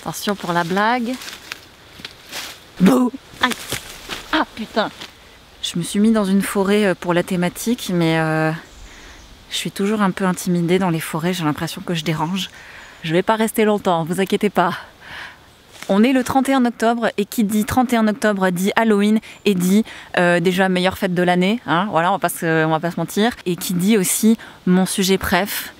Attention pour la blague. Bouh! Aïe! Ah putain! Je me suis mis dans une forêt pour la thématique, mais je suis toujours un peu intimidée dans les forêts, j'ai l'impression que je dérange. Je vais pas rester longtemps, vous inquiétez pas. On est le 31 octobre et qui dit 31 octobre dit Halloween et dit déjà meilleure fête de l'année, hein, voilà, on va pas se mentir. Et qui dit aussi mon sujet préf,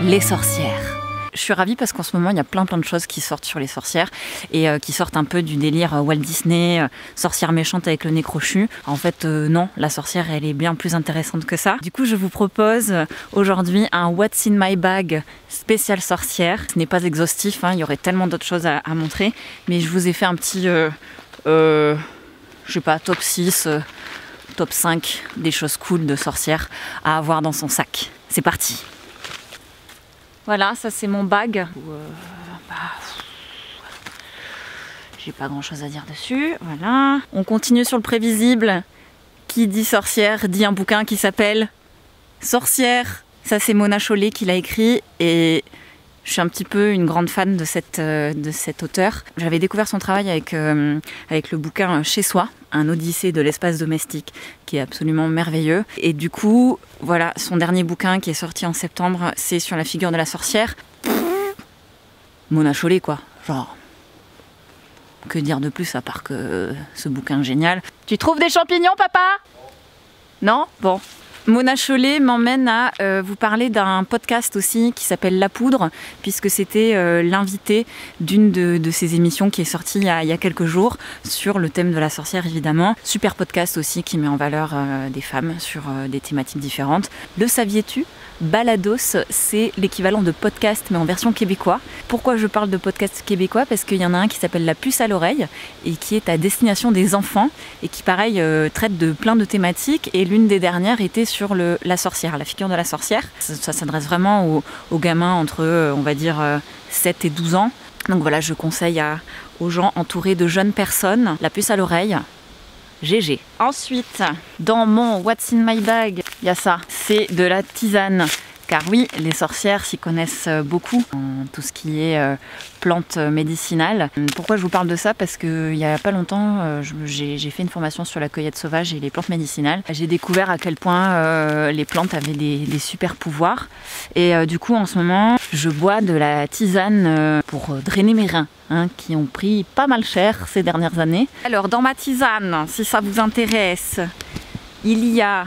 les sorcières. Je suis ravie parce qu'en ce moment il y a plein de choses qui sortent sur les sorcières et qui sortent un peu du délire Walt Disney, sorcière méchante avec le nez crochu. En fait non, la sorcière elle est bien plus intéressante que ça. Du coup je vous propose aujourd'hui un What's in my bag spécial sorcière. Ce n'est pas exhaustif, hein, il y aurait tellement d'autres choses à montrer, mais je vous ai fait un petit, je sais pas, top 6, top 5 des choses cool de sorcière à avoir dans son sac. C'est parti! Voilà, ça c'est mon bag. J'ai pas grand chose à dire dessus. Voilà. On continue sur le prévisible. Qui dit sorcière dit un bouquin qui s'appelle Sorcière. Ça c'est Mona Chollet qui l'a écrit et je suis un petit peu une grande fan de cet auteur. J'avais découvert son travail avec le bouquin Chez soi, un odyssée de l'espace domestique qui est absolument merveilleux. Et du coup, voilà, son dernier bouquin qui est sorti en septembre, c'est sur la figure de la sorcière. Mona Chollet quoi, genre... Que dire de plus à part que ce bouquin est génial. Tu trouves des champignons papa? Non? Bon. Mona Chollet m'emmène à vous parler d'un podcast aussi qui s'appelle La Poudre, puisque c'était l'invité d'une de ses émissions qui est sortie il y a quelques jours sur le thème de la sorcière évidemment. Super podcast aussi qui met en valeur des femmes sur des thématiques différentes. Le saviez-tu? Balados, c'est l'équivalent de podcast mais en version québécois. Pourquoi je parle de podcast québécois? Parce qu'il y en a un qui s'appelle La Puce à l'oreille et qui est à destination des enfants et qui pareil traite de plein de thématiques et l'une des dernières était sur la sorcière, la figure de la sorcière. Ça s'adresse vraiment aux gamins entre on va dire 7 et 12 ans. Donc voilà, je conseille aux gens entourés de jeunes personnes La Puce à l'oreille. GG. Ensuite, dans mon What's in my bag, il y a ça. C'est de la tisane. Car oui, les sorcières s'y connaissent beaucoup en tout ce qui est plantes médicinales. Pourquoi je vous parle de ça? Parce qu'il n'y a pas longtemps, j'ai fait une formation sur la cueillette sauvage et les plantes médicinales. J'ai découvert à quel point les plantes avaient des super pouvoirs. Et du coup, en ce moment, je bois de la tisane pour drainer mes reins, hein, qui ont pris pas mal cher ces dernières années. Alors, dans ma tisane, si ça vous intéresse, il y a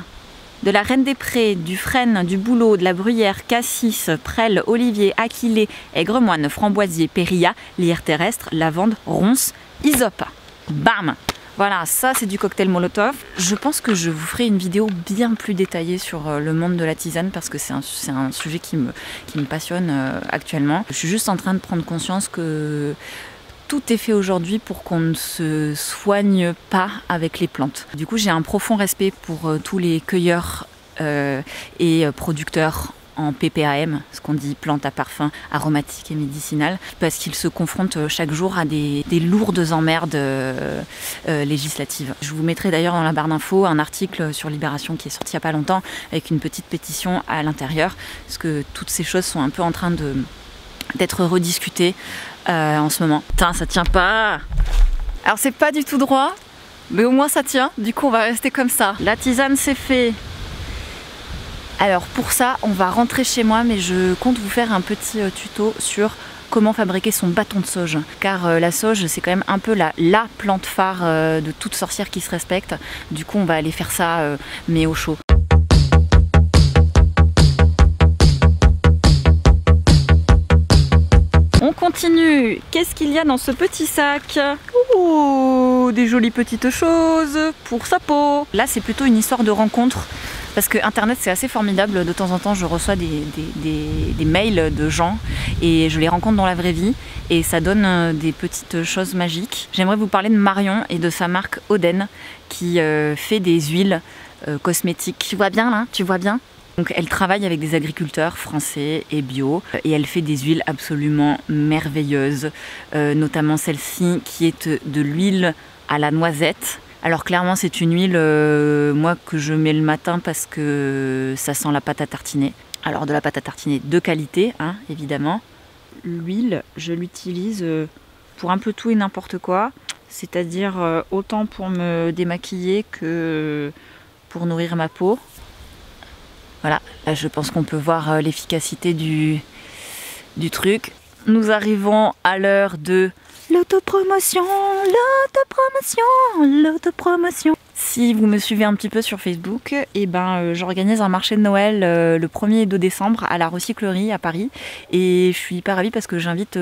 de la reine des prés, du frêne, du bouleau, de la bruyère, cassis, prêle, olivier, aquilée, aigre-moine, framboisier, périlla, lyre terrestre, lavande, ronce, hysope. Bam! Voilà, ça c'est du cocktail Molotov. Je pense que je vous ferai une vidéo bien plus détaillée sur le monde de la tisane parce que c'est un sujet qui me passionne actuellement. Je suis juste en train de prendre conscience que tout est fait aujourd'hui pour qu'on ne se soigne pas avec les plantes. Du coup, j'ai un profond respect pour tous les cueilleurs et producteurs en PPAM, ce qu'on dit plantes à parfum aromatique et médicinales, parce qu'ils se confrontent chaque jour à des lourdes emmerdes législatives. Je vous mettrai d'ailleurs dans la barre d'infos un article sur Libération qui est sorti il n'y a pas longtemps, avec une petite pétition à l'intérieur, parce que toutes ces choses sont un peu en train d'être rediscutées en ce moment. Putain, ça tient pas. Alors c'est pas du tout droit, mais au moins ça tient. Du coup, on va rester comme ça. La tisane, c'est fait. Alors pour ça, on va rentrer chez moi, mais je compte vous faire un petit tuto sur comment fabriquer son bâton de sauge. Car la sauge, c'est quand même un peu la plante phare de toute sorcière qui se respecte. Du coup, on va aller faire ça, mais au chaud. On continue. Qu'est-ce qu'il y a dans ce petit sac? Ouh, des jolies petites choses pour sa peau. Là, c'est plutôt une histoire de rencontre. Parce que Internet, c'est assez formidable. De temps en temps, je reçois des mails de gens et je les rencontre dans la vraie vie. Et ça donne des petites choses magiques. J'aimerais vous parler de Marion et de sa marque Oden qui fait des huiles cosmétiques. Tu vois bien là? Tu vois bien? Donc elle travaille avec des agriculteurs français et bio et elle fait des huiles absolument merveilleuses, notamment celle-ci qui est de l'huile à la noisette. Alors clairement c'est une huile moi que je mets le matin parce que ça sent la pâte à tartiner. Alors de la pâte à tartiner de qualité, hein, évidemment. L'huile, je l'utilise pour un peu tout et n'importe quoi. C'est-à-dire autant pour me démaquiller que pour nourrir ma peau. Voilà, là je pense qu'on peut voir l'efficacité du truc. Nous arrivons à l'heure de l'autopromotion, l'autopromotion, l'autopromotion. Si vous me suivez un petit peu sur Facebook, j'organise un marché de Noël le 1er et 2 décembre à la recyclerie à Paris. Et je suis hyper ravie parce que j'invite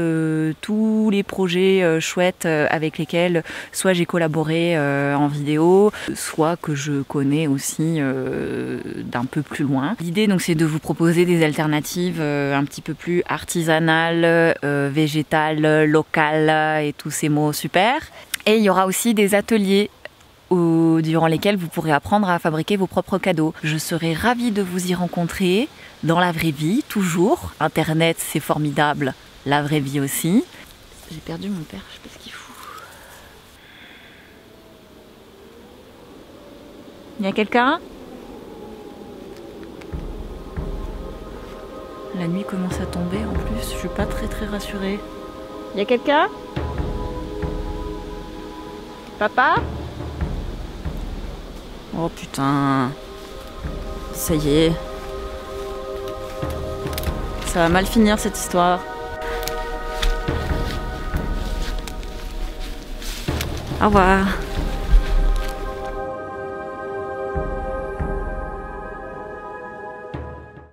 tous les projets chouettes avec lesquels soit j'ai collaboré en vidéo, soit que je connais aussi d'un peu plus loin. L'idée donc c'est de vous proposer des alternatives un petit peu plus artisanales, végétales, locales et tous ces mots super. Et il y aura aussi des ateliers durant lesquels vous pourrez apprendre à fabriquer vos propres cadeaux. Je serai ravie de vous y rencontrer dans la vraie vie, toujours. Internet, c'est formidable, la vraie vie aussi. J'ai perdu mon père, je sais pas ce qu'il fout. Il y a quelqu'un? La nuit commence à tomber en plus, je suis pas très rassurée. Il y a quelqu'un? Papa? Oh putain, ça y est, ça va mal finir cette histoire. Au revoir.